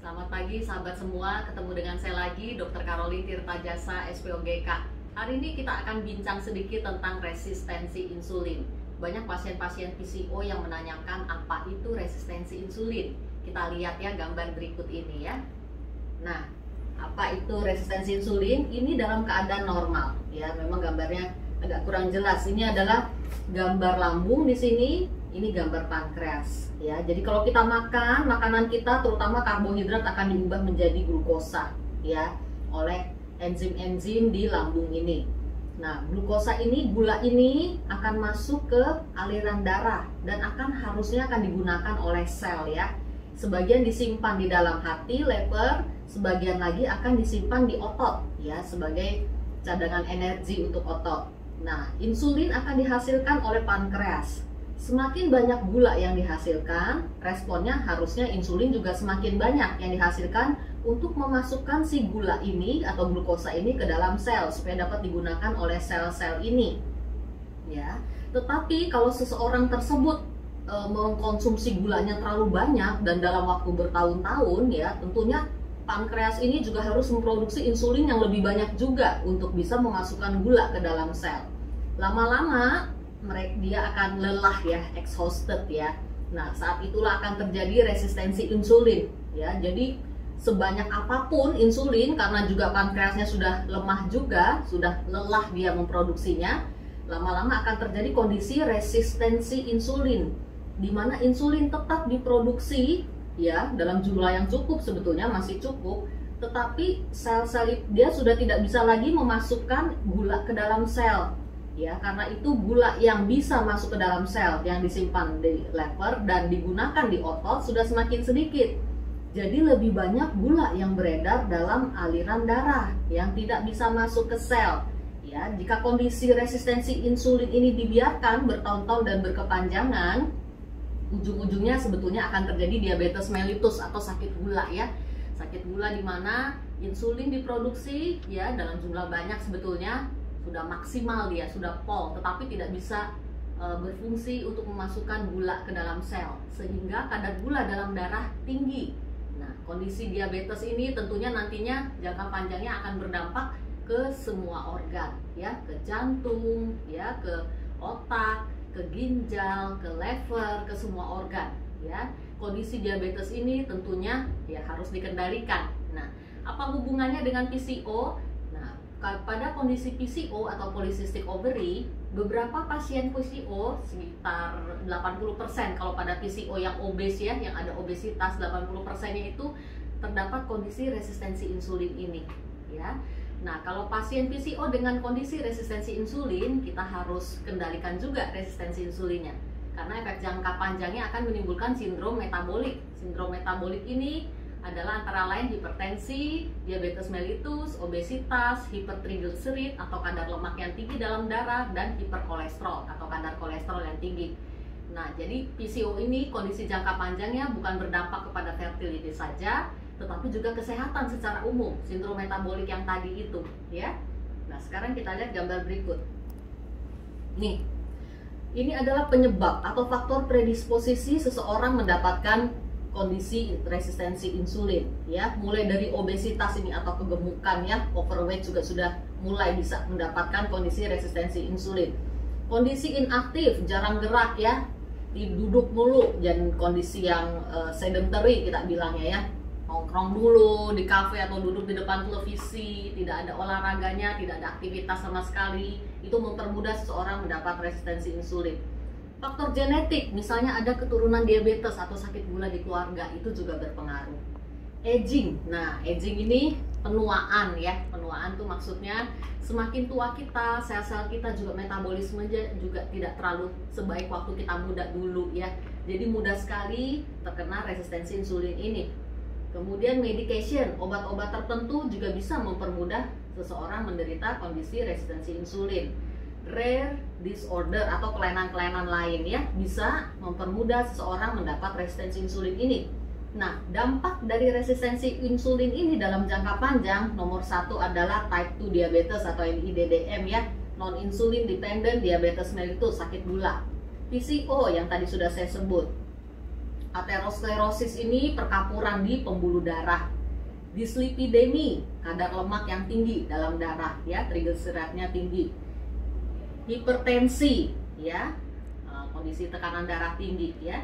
Selamat pagi sahabat semua, ketemu dengan saya lagi Dr. Caroline Tirtajasa SPOGK. Hari ini kita akan bincang sedikit tentang resistensi insulin. Banyak pasien-pasien PCO yang menanyakan apa itu resistensi insulin. Kita lihat ya gambar berikut ini ya. Nah, apa itu resistensi insulin? Ini dalam keadaan normal ya. Memang gambarnya agak kurang jelas. Ini adalah gambar lambung di sini. Ini gambar pankreas ya. Jadi kalau kita makan, makanan kita terutama karbohidrat akan diubah menjadi glukosa ya oleh enzim-enzim di lambung ini. Nah, glukosa ini, gula ini akan masuk ke aliran darah dan harusnya akan digunakan oleh sel ya. Sebagian disimpan di dalam hati, lever, sebagian lagi akan disimpan di otot ya sebagai cadangan energi untuk otot. Nah, insulin akan dihasilkan oleh pankreas. Semakin banyak gula yang dihasilkan, responnya harusnya insulin juga semakin banyak yang dihasilkan untuk memasukkan si gula ini atau glukosa ini ke dalam sel supaya dapat digunakan oleh sel-sel ini. Ya, tetapi kalau seseorang tersebut mengkonsumsi gulanya terlalu banyak dan dalam waktu bertahun-tahun ya, tentunya pankreas ini juga harus memproduksi insulin yang lebih banyak juga untuk bisa memasukkan gula ke dalam sel. Lama-lama dia akan lelah ya, exhausted ya. Nah, saat itulah akan terjadi resistensi insulin ya. Jadi sebanyak apapun insulin, karena juga pankreasnya sudah lemah juga, sudah lelah dia memproduksinya, lama-lama akan terjadi kondisi resistensi insulin, di mana insulin tetap diproduksi ya dalam jumlah yang cukup, sebetulnya masih cukup, tetapi sel-sel dia sudah tidak bisa lagi memasukkan gula ke dalam sel. Ya, karena itu gula yang bisa masuk ke dalam sel yang disimpan di lever dan digunakan di otot sudah semakin sedikit. Jadi lebih banyak gula yang beredar dalam aliran darah yang tidak bisa masuk ke sel. Ya, jika kondisi resistensi insulin ini dibiarkan bertahun-tahun dan berkepanjangan, ujung-ujungnya sebetulnya akan terjadi diabetes mellitus atau sakit gula ya. Sakit gula di mana insulin diproduksi ya dalam jumlah banyak, sebetulnya sudah maksimal, dia sudah pol, tetapi tidak bisa berfungsi untuk memasukkan gula ke dalam sel sehingga kadar gula dalam darah tinggi. Nah, kondisi diabetes ini tentunya nantinya jangka panjangnya akan berdampak ke semua organ ya, ke jantung ya, ke otak, ke ginjal, ke lever, ke semua organ ya. Kondisi diabetes ini tentunya ya harus dikendalikan. Nah, apa hubungannya dengan PCO? Pada kondisi PCO atau polycystic ovary, beberapa pasien PCO sekitar 80%, kalau pada PCO yang obes ya, yang ada obesitas, 80%-nya itu terdapat kondisi resistensi insulin ini ya. Nah, kalau pasien PCO dengan kondisi resistensi insulin, kita harus kendalikan juga resistensi insulinnya, karena efek jangka panjangnya akan menimbulkan sindrom metabolik. Sindrom metabolik ini adalah antara lain hipertensi, diabetes mellitus, obesitas, hipertrigliserid atau kadar lemak yang tinggi dalam darah, dan hiperkolesterol atau kadar kolesterol yang tinggi. Nah, jadi PCO ini kondisi jangka panjangnya bukan berdampak kepada fertility saja, tetapi juga kesehatan secara umum, sindrom metabolik yang tadi itu ya. Nah, sekarang kita lihat gambar berikut. Nih, ini adalah penyebab atau faktor predisposisi seseorang mendapatkan kondisi resistensi insulin ya, mulai dari obesitas ini atau kegemukan ya, overweight juga sudah mulai bisa mendapatkan kondisi resistensi insulin. Kondisi inaktif, jarang gerak ya, duduk mulu, dan kondisi yang sedentary kita bilangnya ya, nongkrong dulu di kafe atau duduk di depan televisi, tidak ada olahraganya, tidak ada aktivitas sama sekali, itu mempermudah seseorang mendapat resistensi insulin. Faktor genetik, misalnya ada keturunan diabetes atau sakit gula di keluarga, itu juga berpengaruh. Aging, nah aging ini penuaan ya, penuaan tuh maksudnya semakin tua kita, sel-sel kita juga metabolisme juga tidak terlalu sebaik waktu kita muda dulu ya. Jadi mudah sekali terkena resistensi insulin ini. Kemudian medication, obat-obat tertentu juga bisa mempermudah seseorang menderita kondisi resistensi insulin. Rare disorder atau kelainan-kelainan lain ya bisa mempermudah seseorang mendapat resistensi insulin ini. Nah, dampak dari resistensi insulin ini dalam jangka panjang, nomor satu adalah type 2 diabetes atau NIDDM ya, non insulin dependent diabetes mellitus, sakit gula. PCO yang tadi sudah saya sebut. Aterosklerosis ini perkapuran di pembuluh darah. Dislipidemi, kadar lemak yang tinggi dalam darah, ya, triglyceridnya tinggi. Hipertensi, ya, kondisi tekanan darah tinggi, ya.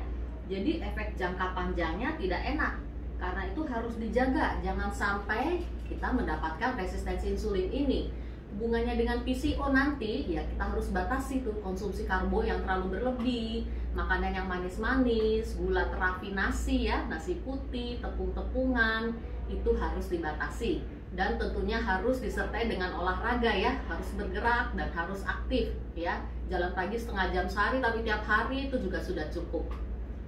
Jadi efek jangka panjangnya tidak enak. Karena itu harus dijaga, jangan sampai kita mendapatkan resistensi insulin ini. Hubungannya dengan PCO nanti, ya kita harus batasi tuh konsumsi karbo yang terlalu berlebih, makanan yang manis-manis, gula terafinasi, ya, nasi putih, tepung-tepungan, itu harus dibatasi. Dan tentunya harus disertai dengan olahraga, ya, harus bergerak dan harus aktif, ya. Jalan pagi setengah jam sehari, tapi tiap hari itu juga sudah cukup.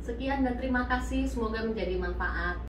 Sekian dan terima kasih, semoga menjadi manfaat.